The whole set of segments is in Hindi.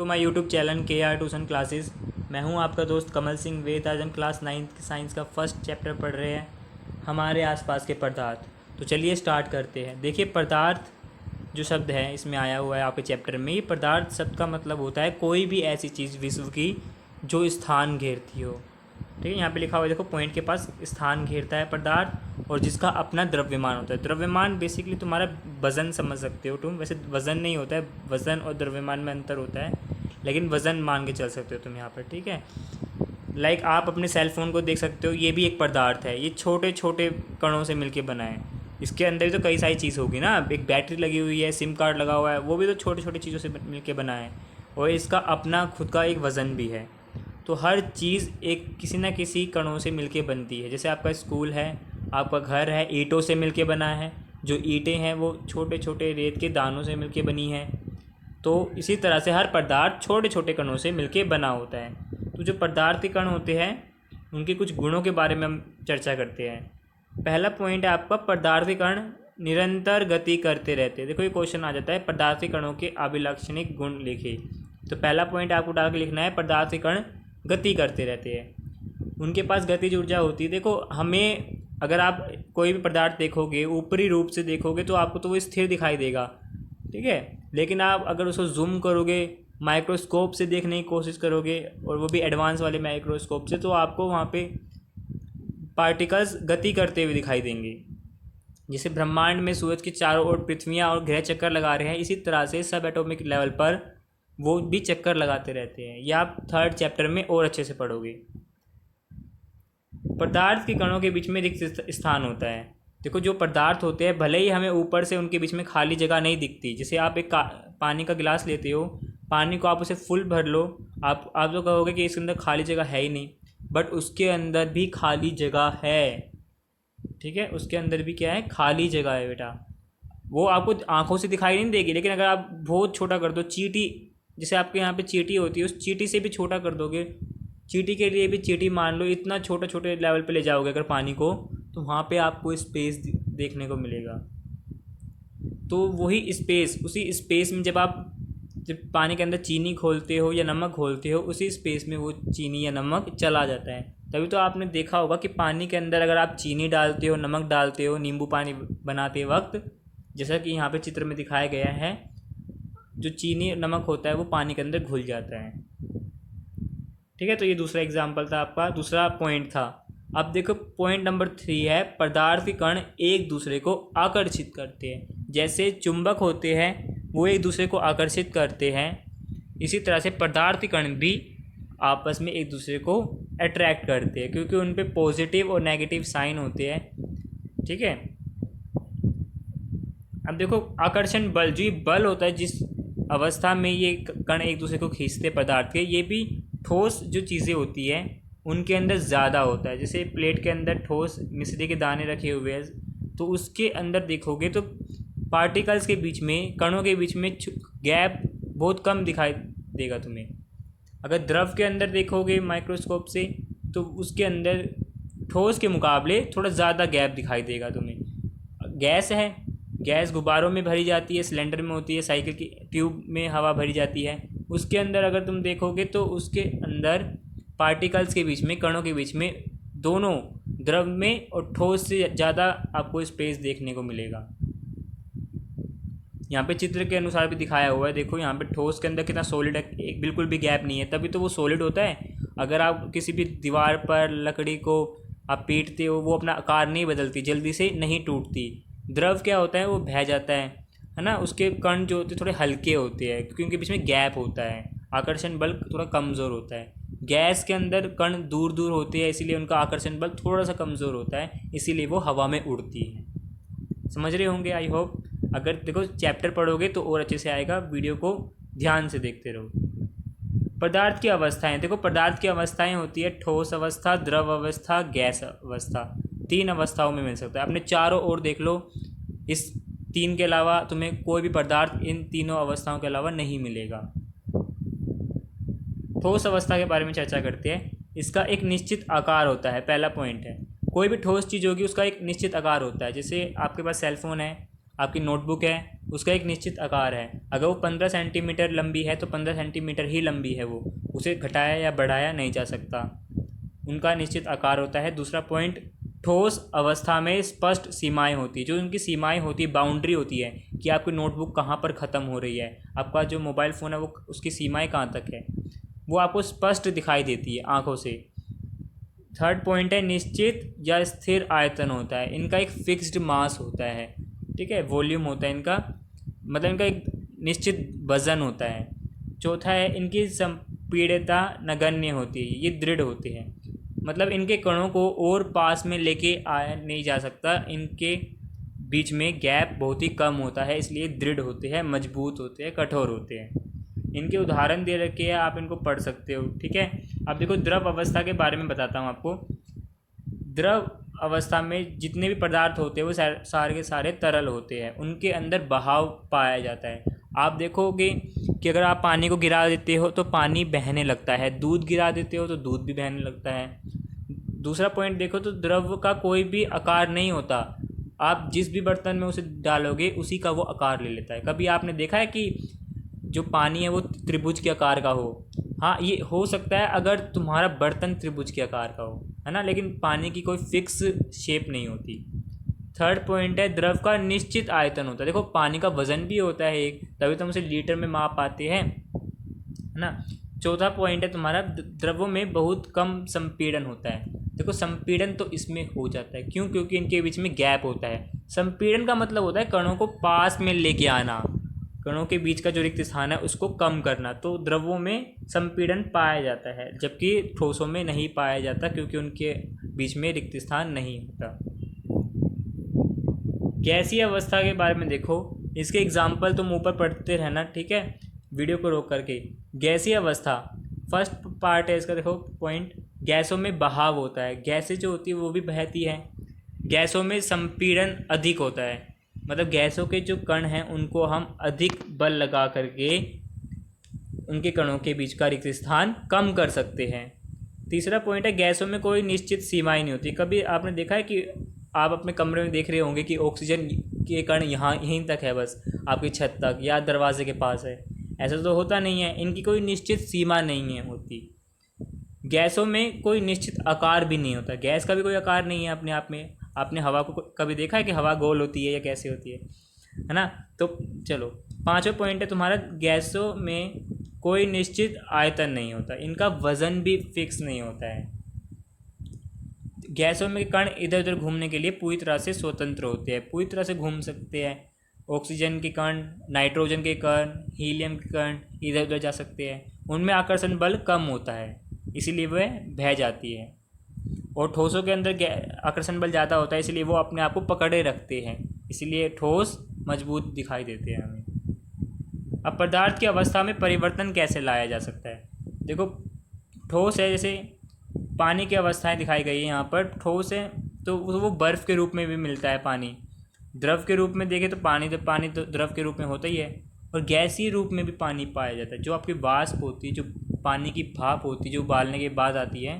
To my YouTube channel KR tuition classes. मैं हूं आपका दोस्त कमल सिंह वेद। आज हम क्लास 9 साइंस का फर्स्ट चैप्टर पढ़ रहे हैं, हमारे आसपास के पदार्थ। तो चलिए स्टार्ट करते हैं। देखिए, पदार्थ जो शब्द है इसमें आया हुआ है आपके चैप्टर में। ये पदार्थ शब्द का मतलब होता है कोई भी ऐसी चीज़ विश्व की जो स्थान घेरती हो। ठीक है, यहाँ पे लिखा हुआ है, देखो पॉइंट के पास, स्थान घेरता है पदार्थ और जिसका अपना द्रव्यमान होता है। द्रव्यमान बेसिकली तुम्हारा वज़न समझ सकते हो तुम। वैसे वज़न नहीं होता है, वज़न और द्रव्यमान में अंतर होता है, लेकिन वज़न मान के चल सकते हो तुम यहाँ पर। ठीक है, लाइक आप अपने सेल फ़ोन को देख सकते हो, ये भी एक पदार्थ है। ये छोटे छोटे कणों से मिलके बना है। इसके अंदर भी तो कई सारी चीज़ होगी ना। एक बैटरी लगी हुई है, सिम कार्ड लगा हुआ है, वो भी तो छोटे छोटे चीज़ों से मिलके बना है और इसका अपना खुद का एक वज़न भी है। तो हर चीज़ एक किसी न किसी कणों से मिलके बनती है। जैसे आपका स्कूल है, आपका घर है, ईंटों से मिलके बना है। जो ईंटें हैं वो छोटे छोटे रेत के दानों से मिलके बनी है। तो इसी तरह से हर पदार्थ छोटे छोटे कणों से मिलके बना होता है। तो जो पदार्थ के कण होते हैं उनके कुछ गुणों के बारे में हम चर्चा करते हैं। पहला पॉइंट है आपका, पदार्थ के कण निरंतर गति करते रहते हैं। देखो ये क्वेश्चन आ जाता है, पदार्थ के कणों के अभिलक्षणिक गुण लिखे। तो पहला पॉइंट आपको डाल के लिखना है, पदार्थ के कण गति करते रहते हैं, उनके पास गतिज ऊर्जा होती है। देखो हमें, अगर आप कोई भी पदार्थ देखोगे, ऊपरी रूप से देखोगे तो आपको तो वो स्थिर दिखाई देगा, ठीक है। लेकिन आप अगर उसको जूम करोगे, माइक्रोस्कोप से देखने की कोशिश करोगे, और वो भी एडवांस वाले माइक्रोस्कोप से, तो आपको वहाँ पे पार्टिकल्स गति करते हुए दिखाई देंगे। जैसे ब्रह्मांड में सूरज के चारों ओर पृथ्वियाँ और ग्रह चक्कर लगा रहे हैं, इसी तरह से सब एटॉमिक लेवल पर वो भी चक्कर लगाते रहते हैं। ये आप थर्ड चैप्टर में और अच्छे से पढ़ोगे। पदार्थ के कणों के बीच में रिक्त स्थान होता है। देखो जो पदार्थ होते हैं, भले ही हमें ऊपर से उनके बीच में खाली जगह नहीं दिखती। जैसे आप एक पानी का गिलास लेते हो, पानी को आप उसे फुल भर लो, आप तो कहोगे कि इसके अंदर खाली जगह है ही नहीं, बट उसके अंदर भी खाली जगह है। ठीक है, उसके अंदर भी क्या है, खाली जगह है बेटा। वो आपको आंखों से दिखाई नहीं देगी, लेकिन अगर आप बहुत छोटा कर दो, चींटी, जैसे आपके यहाँ पे चींटी होती है, उस चींटी से भी छोटा कर दोगे, चींटी के लिए भी चींटी मान लो, इतना छोटे छोटे लेवल पे ले जाओगे अगर पानी को, तो वहाँ पे आपको स्पेस देखने को मिलेगा। तो वही स्पेस, उसी स्पेस में जब पानी के अंदर चीनी खोलते हो या नमक खोलते हो, उसी स्पेस में वो चीनी या नमक चला जाता है। तभी तो आपने देखा होगा कि पानी के अंदर अगर आप चीनी डालते हो, नमक डालते हो, नींबू पानी बनाते वक्त, जैसा कि यहाँ पे चित्र में दिखाया गया है, जो चीनी नमक होता है वो पानी के अंदर घुल जाता है। ठीक है, तो ये दूसरा एग्जाम्पल था आपका, दूसरा पॉइंट था। अब देखो पॉइंट नंबर 3 है, पदार्थ के कण एक दूसरे को आकर्षित करते हैं। जैसे चुंबक होते हैं वो एक दूसरे को आकर्षित करते हैं, इसी तरह से पदार्थ के कण भी आपस में एक दूसरे को अट्रैक्ट करते हैं, क्योंकि उन पे पॉजिटिव और नेगेटिव साइन होते हैं। ठीक है, अब देखो आकर्षण बल, जो ये बल होता है, जिस अवस्था में ये कण एक दूसरे को खींचते पदार्थ के, ये भी ठोस जो चीज़ें होती हैं उनके अंदर ज़्यादा होता है। जैसे प्लेट के अंदर ठोस मिश्री के दाने रखे हुए हैं, तो उसके अंदर देखोगे तो पार्टिकल्स के बीच में, कणों के बीच में गैप बहुत कम दिखाई देगा तुम्हें। अगर द्रव के अंदर देखोगे माइक्रोस्कोप से, तो उसके अंदर ठोस के मुकाबले थोड़ा ज़्यादा गैप दिखाई देगा तुम्हें। गैस है, गैस गुब्बारों में भरी जाती है, सिलेंडर में होती है, साइकिल की ट्यूब में हवा भरी जाती है, उसके अंदर अगर तुम देखोगे तो उसके अंदर पार्टिकल्स के बीच में, कणों के बीच में, दोनों द्रव में और ठोस से ज़्यादा आपको स्पेस देखने को मिलेगा। यहाँ पे चित्र के अनुसार भी दिखाया हुआ है। देखो यहाँ पे ठोस के अंदर कितना सॉलिड है, एक बिल्कुल भी गैप नहीं है, तभी तो वो सॉलिड होता है। अगर आप किसी भी दीवार पर लकड़ी को आप पीटते हो, वो अपना आकार नहीं बदलती, जल्दी से नहीं टूटती। द्रव क्या होता है, वो बह जाता है ना। उसके कण जो होते हैं थोड़े हल्के होते हैं, क्योंकि उनके बीच में गैप होता है, आकर्षण बल थोड़ा कमज़ोर होता है। गैस के अंदर कण दूर दूर होते हैं, इसीलिए उनका आकर्षण बल थोड़ा सा कमज़ोर होता है, इसीलिए वो हवा में उड़ती है। समझ रहे होंगे आई होप। अगर देखो चैप्टर पढ़ोगे तो और अच्छे से आएगा, वीडियो को ध्यान से देखते रहो। पदार्थ की अवस्थाएं, देखो पदार्थ की अवस्थाएं होती है ठोस अवस्था, द्रव अवस्था, गैस अवस्था। 3 अवस्थाओं में मिल सकता है। अपने चारों ओर देख लो, इस 3 के अलावा तुम्हें कोई भी पदार्थ इन तीनों अवस्थाओं के अलावा नहीं मिलेगा। ठोस अवस्था के बारे में चर्चा करते हैं। इसका एक निश्चित आकार होता है, पहला पॉइंट है। कोई भी ठोस चीज़ होगी उसका एक निश्चित आकार होता है। जैसे आपके पास सेल फोन है, आपकी नोटबुक है, उसका एक निश्चित आकार है। अगर वो 15 सेंटीमीटर लंबी है तो 15 सेंटीमीटर ही लंबी है, वो उसे घटाया या बढ़ाया नहीं जा सकता, उनका निश्चित आकार होता है। दूसरा पॉइंट, ठोस अवस्था में स्पष्ट सीमाएं होती है। जो उनकी सीमाएं होती है, बाउंड्री होती है कि आपकी नोटबुक कहाँ पर ख़त्म हो रही है, आपका जो मोबाइल फ़ोन है वो उसकी सीमाएं कहाँ तक है, वो आपको स्पष्ट दिखाई देती है आँखों से। थर्ड पॉइंट है, निश्चित या स्थिर आयतन होता है। इनका एक फिक्स्ड मास होता है, ठीक है, वॉल्यूम होता है इनका, मतलब इनका एक निश्चित वजन होता है। चौथा है, इनकी संपीड़ितता नगण्य होती है, ये दृढ़ होते हैं, मतलब इनके कणों को और पास में लेके आया नहीं जा सकता, इनके बीच में गैप बहुत ही कम होता है, इसलिए दृढ़ होते हैं, मजबूत होते हैं, कठोर होते हैं। इनके उदाहरण दे रखे हैं, आप इनको पढ़ सकते हो, ठीक है। अब देखो द्रव अवस्था के बारे में बताता हूँ आपको। द्रव अवस्था में जितने भी पदार्थ होते हैं वो सारे के सारे तरल होते हैं, उनके अंदर बहाव पाया जाता है। आप देखोगे कि अगर आप पानी को गिरा देते हो तो पानी बहने लगता है, दूध गिरा देते हो तो दूध भी बहने लगता है। दूसरा पॉइंट देखो तो द्रव का कोई भी आकार नहीं होता, आप जिस भी बर्तन में उसे डालोगे उसी का वो आकार ले लेता है। कभी आपने देखा है कि जो पानी है वो त्रिभुज के आकार का हो? हाँ, ये हो सकता है अगर तुम्हारा बर्तन त्रिभुज के आकार का हो, है ना, लेकिन पानी की कोई फिक्स शेप नहीं होती। थर्ड पॉइंट है, द्रव का निश्चित आयतन होता है। देखो पानी का वजन भी होता है एक, तभी तो हम उसे लीटर में माप पाते हैं, है ना। चौथा पॉइंट है तुम्हारा, द्रवों में बहुत कम संपीड़न होता है। देखो संपीड़न तो इसमें हो जाता है, क्यों? क्योंकि इनके बीच में गैप होता है। संपीड़न का मतलब होता है कणों को पास में लेके आना, कणों के बीच का जो रिक्त स्थान है उसको कम करना। तो द्रवों में संपीड़न पाया जाता है, जबकि ठोसों में नहीं पाया जाता, क्योंकि उनके बीच में रिक्त स्थान नहीं होता। गैसीय अवस्था के बारे में देखो, इसके एग्जाम्पल तुम ऊपर पढ़ते रहना, ठीक है, वीडियो को रोक करके। गैसीय अवस्था, फर्स्ट पार्ट है इसका, देखो पॉइंट, गैसों में बहाव होता है, गैसें जो होती है वो भी बहती है। गैसों में संपीड़न अधिक होता है, मतलब गैसों के जो कण हैं उनको हम अधिक बल लगा करके उनके कणों के बीच का रिक्त स्थान कम कर सकते हैं। तीसरा पॉइंट है, गैसों में कोई निश्चित सीमाएं नहीं होती। कभी आपने देखा है कि आप अपने कमरे में देख रहे होंगे कि ऑक्सीजन के कण यहाँ यहीं तक है, बस आपकी छत तक या दरवाजे के पास है, ऐसा तो होता नहीं है। इनकी कोई निश्चित सीमा नहीं है होती। गैसों में कोई निश्चित आकार भी नहीं होता, गैस का भी कोई आकार नहीं है अपने आप में। आपने हवा को कभी देखा है कि हवा गोल होती है या कैसे होती है ना। तो चलो, पांचवा पॉइंट है तुम्हारा, गैसों में कोई निश्चित आयतन नहीं होता, इनका वजन भी फिक्स नहीं होता है। गैसों में कण इधर उधर घूमने के लिए पूरी तरह से स्वतंत्र होते हैं, पूरी तरह से घूम सकते हैं। ऑक्सीजन के कण, नाइट्रोजन के कण, हीलियम के कण इधर उधर जा सकते हैं, उनमें आकर्षण बल कम होता है, इसीलिए वह बह जाती है। और ठोसों के अंदर आकर्षण बल ज़्यादा होता है, इसलिए वो अपने आप को पकड़े रखते हैं, इसीलिए ठोस मजबूत दिखाई देते हैं हमें। अब पदार्थ की अवस्था में परिवर्तन कैसे लाया जा सकता है? देखो ठोस है, जैसे पानी की अवस्थाएं दिखाई गई है यहाँ पर। ठोस है तो वो बर्फ़ के रूप में भी मिलता है पानी, द्रव के रूप में देखें तो पानी तो द्रव के रूप में होता ही है, और गैसीय रूप में भी पानी पाया जाता है। जो आपकी वाष्प होती है, जो पानी की भाप होती है, जो उबालने के बाद आती है,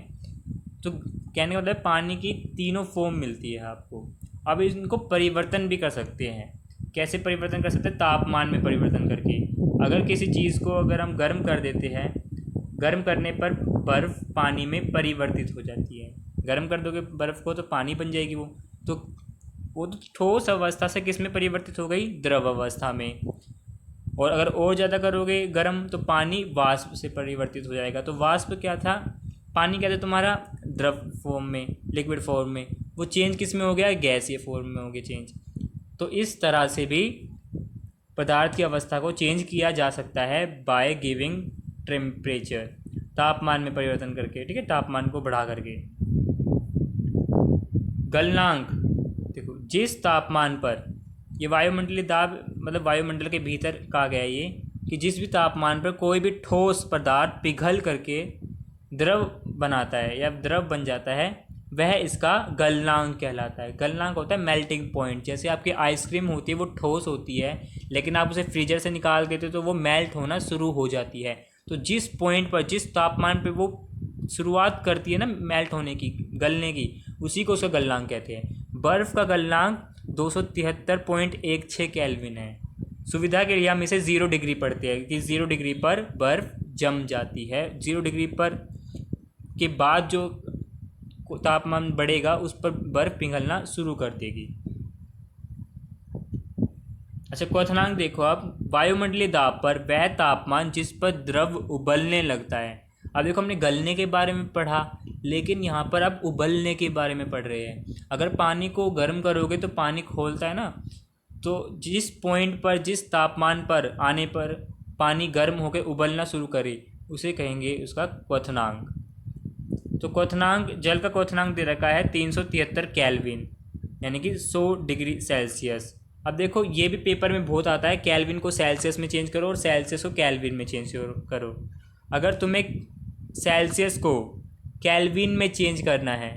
तो कहने का मतलब पानी की तीनों फॉर्म मिलती है आपको। अब इनको परिवर्तन भी कर सकते हैं। कैसे परिवर्तन कर सकते हैं? तापमान में परिवर्तन करके। अगर किसी चीज़ को अगर हम गर्म कर देते हैं, गर्म करने पर बर्फ़ पानी में परिवर्तित हो जाती है। गर्म कर दोगे बर्फ़ को तो पानी बन जाएगी वो तो ठोस अवस्था से किस में परिवर्तित हो गई? द्रव अवस्था में। और अगर और ज़्यादा करोगे गर्म तो पानी वाष्प से परिवर्तित हो जाएगा। तो वाष्प क्या था? पानी क्या था तुम्हारा? द्रव फॉर्म में, लिक्विड फॉर्म में, वो चेंज किस में हो गया? गैसीय फॉर्म में हो गया चेंज। तो इस तरह से भी पदार्थ की अवस्था को चेंज किया जा सकता है बाय गिविंग टेम्परेचर, तापमान में परिवर्तन करके, ठीक है, तापमान को बढ़ा करके। गलनांक, देखो जिस तापमान पर, ये वायुमंडलीय दाब मतलब वायुमंडल के भीतर कहा गया है ये, कि जिस भी तापमान पर कोई भी ठोस पदार्थ पिघल करके द्रव बनाता है या द्रव बन जाता है, वह इसका गलनांक कहलाता है। गलनांक होता है मेल्टिंग पॉइंट। जैसे आपकी आइसक्रीम होती है वो ठोस होती है, लेकिन आप उसे फ्रीजर से निकाल देते हो तो वो मेल्ट होना शुरू हो जाती है। तो जिस पॉइंट पर, जिस तापमान पर वो शुरुआत करती है ना मेल्ट होने की, गलने की, उसी को उसका गलनांक कहते हैं। बर्फ़ का गलनांक 273.16 केल्विन है। सुविधा के लिए हम इसे 0 डिग्री पढ़ते हैं कि 0 डिग्री पर बर्फ़ जम जाती है। 0 डिग्री पर के बाद जो तापमान बढ़ेगा उस पर बर्फ़ पिघलना शुरू कर देगी। अच्छा, क्वथनांक देखो आप, वायुमंडलीय दाब पर वह तापमान जिस पर द्रव उबलने लगता है। अब देखो, हमने गलने के बारे में पढ़ा, लेकिन यहाँ पर अब उबलने के बारे में पढ़ रहे हैं। अगर पानी को गर्म करोगे तो पानी खोलता है ना, तो जिस पॉइंट पर, जिस तापमान पर आने पर पानी गर्म होकर उबलना शुरू करे उसे कहेंगे उसका क्वथनांक। तो क्वथनांक, जल का क्वथनांक दे रखा है 373 केल्विन, यानी कि 100 डिग्री सेल्सियस। अब देखो, ये भी पेपर में बहुत आता है, केल्विन को सेल्सियस में चेंज करो और सेल्सियस को केल्विन में चेंज करो। अगर तुम्हें सेल्सियस को केल्विन में चेंज करना है,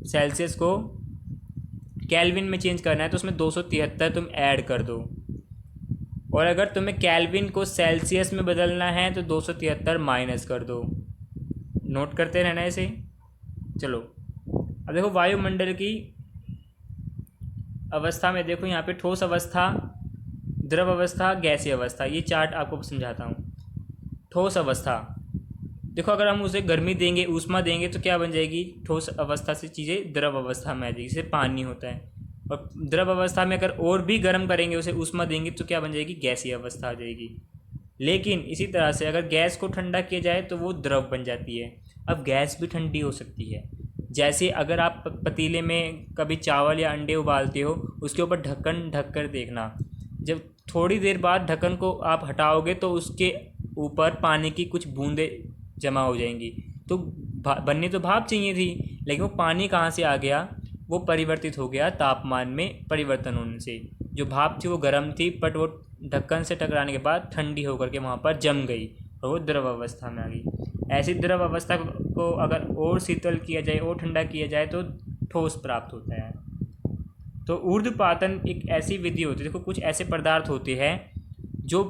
सेल्सियस को केल्विन में चेंज करना है तो उसमें 273 तुम ऐड कर दो, और अगर तुम्हें केल्विन को सेल्सियस में बदलना है तो 273 माइनस कर दो। नोट करते रहना इसे। चलो, अब देखो वायुमंडल की अवस्था में देखो, यहाँ पे ठोस अवस्था, द्रव अवस्था, गैसीय अवस्था, ये चार्ट आपको समझाता हूँ। ठोस अवस्था देखो, अगर हम उसे गर्मी देंगे, ऊष्मा देंगे तो क्या बन जाएगी, ठोस अवस्था से चीज़ें द्रव अवस्था में आ जाएगी, जैसे पानी होता है। और द्रव अवस्था में अगर और भी गर्म करेंगे, उसे ऊष्मा देंगे तो क्या बन जाएगी, गैसीय अवस्था आ जाएगी। लेकिन इसी तरह से अगर गैस को ठंडा किया जाए तो वो द्रव बन जाती है। अब गैस भी ठंडी हो सकती है, जैसे अगर आप पतीले में कभी चावल या अंडे उबालते हो, उसके ऊपर ढक्कन ढक कर देखना, जब थोड़ी देर बाद ढक्कन को आप हटाओगे तो उसके ऊपर पानी की कुछ बूंदें जमा हो जाएंगी। तो बननी तो भाप चाहिए थी, लेकिन वो पानी कहाँ से आ गया, वो परिवर्तित हो गया तापमान में परिवर्तन होने से। जो भाप थी वो गर्म थी, बट वो ढक्कन से टकराने के बाद ठंडी होकर के वहाँ पर जम गई और वो द्रव अवस्था में आ गई। ऐसी द्रव अवस्था को अगर और शीतल किया जाए और ठंडा किया जाए तो ठोस प्राप्त होता है। तो ऊर्ध्वपातन एक ऐसी विधि होती है। देखो, कुछ ऐसे पदार्थ होते हैं जो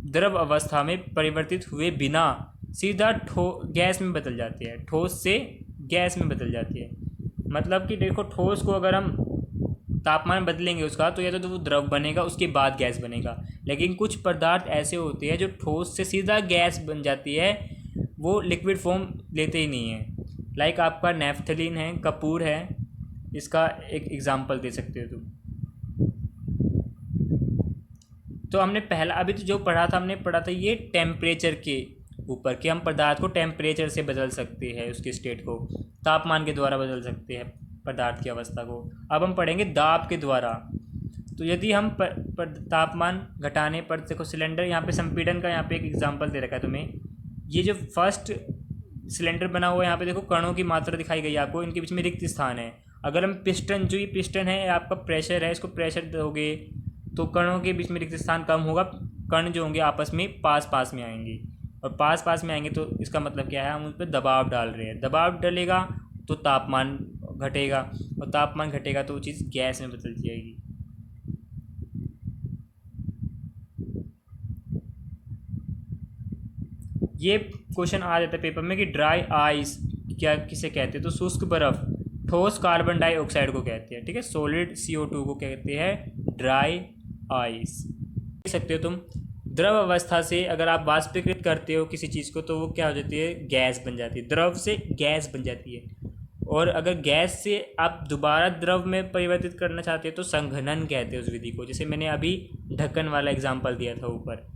द्रव अवस्था में परिवर्तित हुए बिना सीधा गैस में बदल जाती है, ठोस से गैस में बदल जाती है। मतलब कि देखो, ठोस को अगर हम तापमान बदलेंगे उसका, तो या तो वो द्रव बनेगा, उसके बाद गैस बनेगा। लेकिन कुछ पदार्थ ऐसे होते हैं जो ठोस से सीधा गैस बन जाती है, वो लिक्विड फॉर्म लेते ही नहीं है। लाइक आपका नेफ्थलीन है, कपूर है, इसका एक एग्जाम्पल दे सकते हो तुम। तो हमने पहला अभी तो जो पढ़ा था, हमने पढ़ा था ये टेम्परेचर के ऊपर, कि हम पदार्थ को टेम्परेचर से बदल सकते हैं, उसके स्टेट को तापमान के द्वारा बदल सकते हैं पदार्थ की अवस्था को। अब हम पढ़ेंगे दाब के द्वारा। तो यदि हम तापमान घटाने पर, देखो सिलेंडर, यहाँ पे संपीड़न का यहाँ पे एक एग्जांपल दे रखा है तुम्हें। ये जो फर्स्ट सिलेंडर बना हुआ है, यहाँ पे देखो कणों की मात्रा दिखाई गई है आपको, इनके बीच में रिक्त स्थान है। अगर हम पिस्टन, जो ये पिस्टन है आपका प्रेशर है, इसको प्रेशर दोगे तो कणों के बीच में रिक्त स्थान कम होगा, कण जो होंगे आपस में पास पास में आएंगे, और पास पास में आएंगे तो इसका मतलब क्या है, हम उस पर दबाव डाल रहे हैं। दबाव डलेगा तो तापमान घटेगा, और तापमान घटेगा तो वो चीज़ गैस में बदल जाएगी। ये क्वेश्चन आ जाता है पेपर में कि ड्राई आइस क्या किसे कहते हैं, तो शुष्क बर्फ, ठोस कार्बन डाइऑक्साइड को कहते हैं, ठीक है। सॉलिड CO2 को कहते हैं ड्राई आइस। देख सकते हो तुम, द्रव अवस्था से अगर आप वाष्पीकृत करते हो किसी चीज़ को तो वो क्या हो जाती है, गैस बन जाती है। द्रव से गैस बन जाती है, और अगर गैस से आप दोबारा द्रव में परिवर्तित करना चाहते हो तो संघनन कहते हैं उस विधि को, जैसे मैंने अभी ढक्कन वाला एग्जांपल दिया था ऊपर।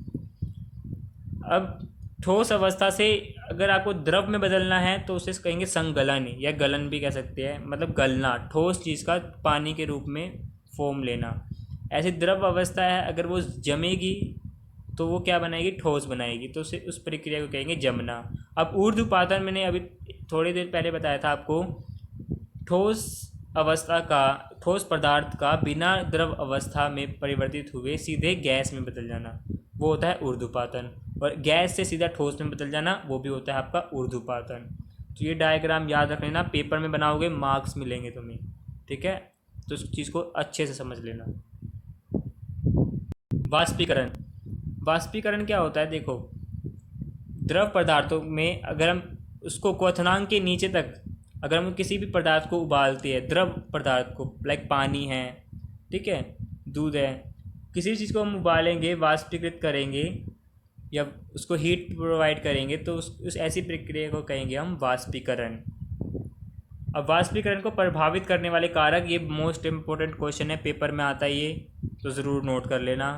अब ठोस अवस्था से अगर आपको द्रव में बदलना है तो उसे कहेंगे संगलन, या गलन भी कह सकते हैं, मतलब गलना, ठोस चीज़ का पानी के रूप में फॉर्म लेना। ऐसी द्रव अवस्था है, अगर वो जमेगी तो वो क्या बनाएगी, ठोस बनाएगी, तो उसे उस प्रक्रिया को कहेंगे जमना। अब ऊर्ध्वपातन मैंने अभी थोड़ी देर पहले बताया था आपको, ठोस अवस्था का, ठोस पदार्थ का बिना द्रव अवस्था में परिवर्तित हुए सीधे गैस में बदल जाना, वो होता है ऊर्ध्वपातन। और गैस से सीधा ठोस में बदल जाना, वो भी होता है आपका ऊर्ध्वपातन। तो ये डायग्राम याद रख लेना, पेपर में बनाओगे मार्क्स मिलेंगे तुम्हें, ठीक है। तो इस चीज़ को अच्छे से समझ लेना। वाष्पीकरण, वाष्पीकरण क्या होता है, देखो द्रव पदार्थों में अगर हम उसको क्वथनांक के नीचे तक, अगर हम किसी भी पदार्थ को उबालते हैं, द्रव पदार्थ को, लाइक पानी है, ठीक है, दूध है। किसी भी चीज़ को हम उबालेंगे, वाष्पीकृत करेंगे या उसको हीट प्रोवाइड करेंगे तो उस ऐसी प्रक्रिया को कहेंगे हम वाष्पीकरण। अब वाष्पीकरण को प्रभावित करने वाले कारक, ये मोस्ट इम्पोर्टेंट क्वेश्चन है, पेपर में आता है ये, तो ज़रूर नोट कर लेना।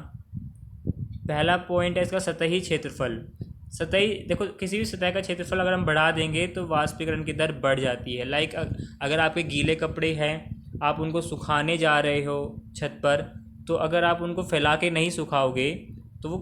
पहला पॉइंट है इसका सतही क्षेत्रफल। सतही, देखो किसी भी सतह का क्षेत्रफल अगर हम बढ़ा देंगे तो वाष्पीकरण की दर बढ़ जाती है। लाइक अगर आपके गीले कपड़े हैं, आप उनको सुखाने जा रहे हो छत पर, तो अगर आप उनको फैला के नहीं सुखाओगे तो वो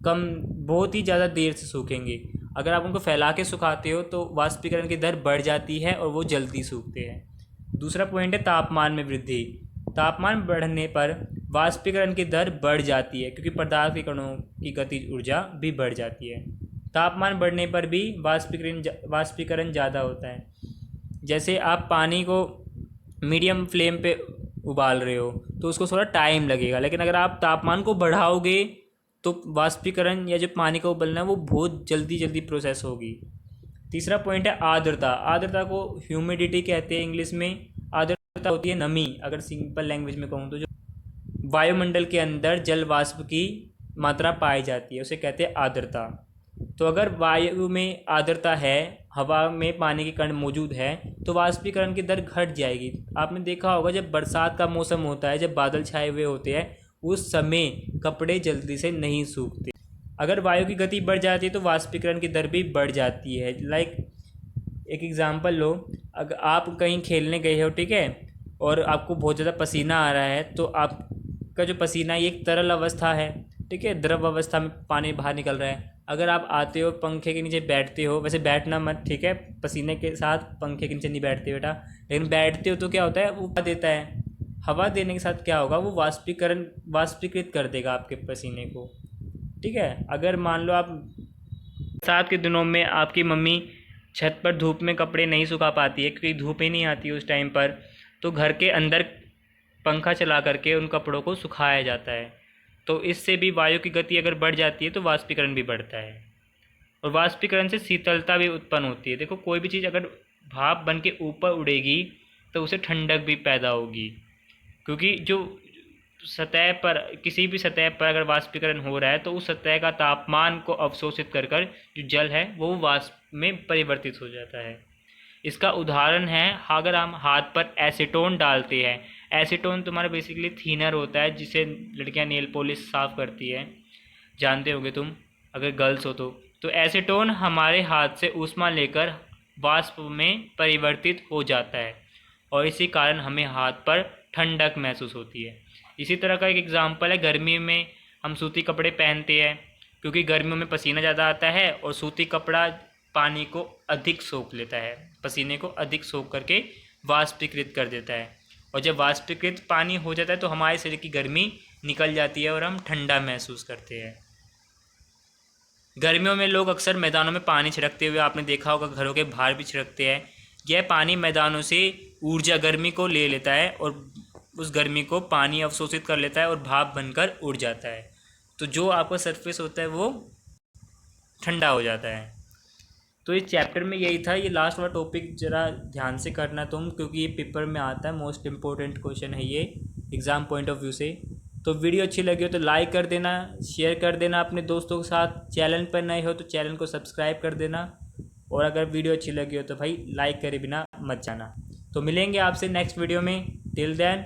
बहुत ही ज़्यादा देर से सूखेंगे। अगर आप उनको फैला के सुखाते हो तो वाष्पीकरण की दर बढ़ जाती है और वो जल्दी सूखते हैं। दूसरा पॉइंट है तापमान में वृद्धि। तापमान बढ़ने पर वाष्पीकरण की दर बढ़ जाती है क्योंकि पदार्थ के कणों की गतिज ऊर्जा भी बढ़ जाती है। तापमान बढ़ने पर भी वाष्पीकरण ज़्यादा होता है। जैसे आप पानी को मीडियम फ्लेम पे उबाल रहे हो तो उसको थोड़ा टाइम लगेगा, लेकिन अगर आप तापमान को बढ़ाओगे तो वाष्पीकरण या जो पानी का उबलना है वो बहुत जल्दी प्रोसेस होगी। तीसरा पॉइंट है आर्द्रता। आर्द्रता को ह्यूमिडिटी कहते हैं इंग्लिश में। आर्द्रता होती है नमी, अगर सिंपल लैंग्वेज में कहूँ तो जो वायुमंडल के अंदर जल वाष्प की मात्रा पाई जाती है उसे कहते हैं आर्द्रता। तो अगर वायु में आर्द्रता है, हवा में पानी के कण मौजूद है, तो वाष्पीकरण की दर घट जाएगी। आपने देखा होगा जब बरसात का मौसम होता है, जब बादल छाए हुए होते हैं, उस समय कपड़े जल्दी से नहीं सूखते। अगर वायु की गति बढ़ जाती है तो वाष्पीकरण की दर भी बढ़ जाती है। लाइक एक एग्जांपल लो, अगर आप कहीं खेलने गए हो, ठीक है, और आपको बहुत ज़्यादा पसीना आ रहा है, तो आपका जो पसीना ये एक तरल अवस्था है, ठीक है, द्रव अवस्था में पानी बाहर निकल रहा है। अगर आप आते हो पंखे के नीचे बैठते हो, वैसे बैठना मत, ठीक है, पसीने के साथ पंखे के नीचे नहीं बैठते बेटा, लेकिन बैठते हो तो क्या होता है, वो हवा देता है। हवा देने के साथ क्या होगा, वो वाष्पीकृत कर देगा आपके पसीने को, ठीक है। अगर मान लो आप बरसात के दिनों में आपकी मम्मी छत पर धूप में कपड़े नहीं सुखा पाती है क्योंकि धूप ही नहीं आती उस टाइम पर, तो घर के अंदर पंखा चला करके उन कपड़ों को सुखाया जाता है। तो इससे भी वायु की गति अगर बढ़ जाती है तो वाष्पीकरण भी बढ़ता है, और वाष्पीकरण से शीतलता भी उत्पन्न होती है। देखो कोई भी चीज़ अगर भाप बन के ऊपर उड़ेगी तो उसे ठंडक भी पैदा होगी, क्योंकि जो सतह पर, किसी भी सतह पर अगर वाष्पीकरण हो रहा है तो उस सतह का तापमान को अवशोषित कर कर जो जल है वो वाष्प में परिवर्तित हो जाता है। इसका उदाहरण है, अगर हम हाथ पर एसीटोन डालते हैं, एसीटोन तुम्हारा बेसिकली थीनर होता है जिसे लड़कियां नेल पॉलिश साफ़ करती है, जानते होगे तुम अगर गर्ल्स हो तो एसीटोन हमारे हाथ से ऊष्मा लेकर वाष्प में परिवर्तित हो जाता है और इसी कारण हमें हाथ पर ठंडक महसूस होती है। इसी तरह का एक एग्जाम्पल है, गर्मी में हम सूती कपड़े पहनते हैं क्योंकि गर्मियों में पसीना ज़्यादा आता है और सूती कपड़ा पानी को अधिक सोख लेता है, पसीने को अधिक सोख करके वाष्पीकृत कर देता है, और जब वाष्पीकृत पानी हो जाता है तो हमारे शरीर की गर्मी निकल जाती है और हम ठंडा महसूस करते हैं। गर्मियों में लोग अक्सर मैदानों में पानी छिड़कते हुए आपने देखा होगा, घरों के बाहर भी छिड़कते हैं। यह पानी मैदानों से ऊर्जा गर्मी को ले लेता है और उस गर्मी को पानी अवशोषित कर लेता है और भाप बनकर उड़ जाता है, तो जो आपका सरफेस होता है वो ठंडा हो जाता है। तो इस चैप्टर में यही था। ये लास्ट वाला टॉपिक ज़रा ध्यान से करना तुम, क्योंकि ये पेपर में आता है, मोस्ट इम्पोर्टेंट क्वेश्चन है ये एग्ज़ाम पॉइंट ऑफ व्यू से। तो वीडियो अच्छी लगी हो तो लाइक कर देना, शेयर कर देना अपने दोस्तों के साथ। चैनल पर नए हो तो चैनल को सब्सक्राइब कर देना, और अगर वीडियो अच्छी लगी हो तो भाई लाइक करे बिना मत जाना। तो मिलेंगे आपसे नेक्स्ट वीडियो में। Till then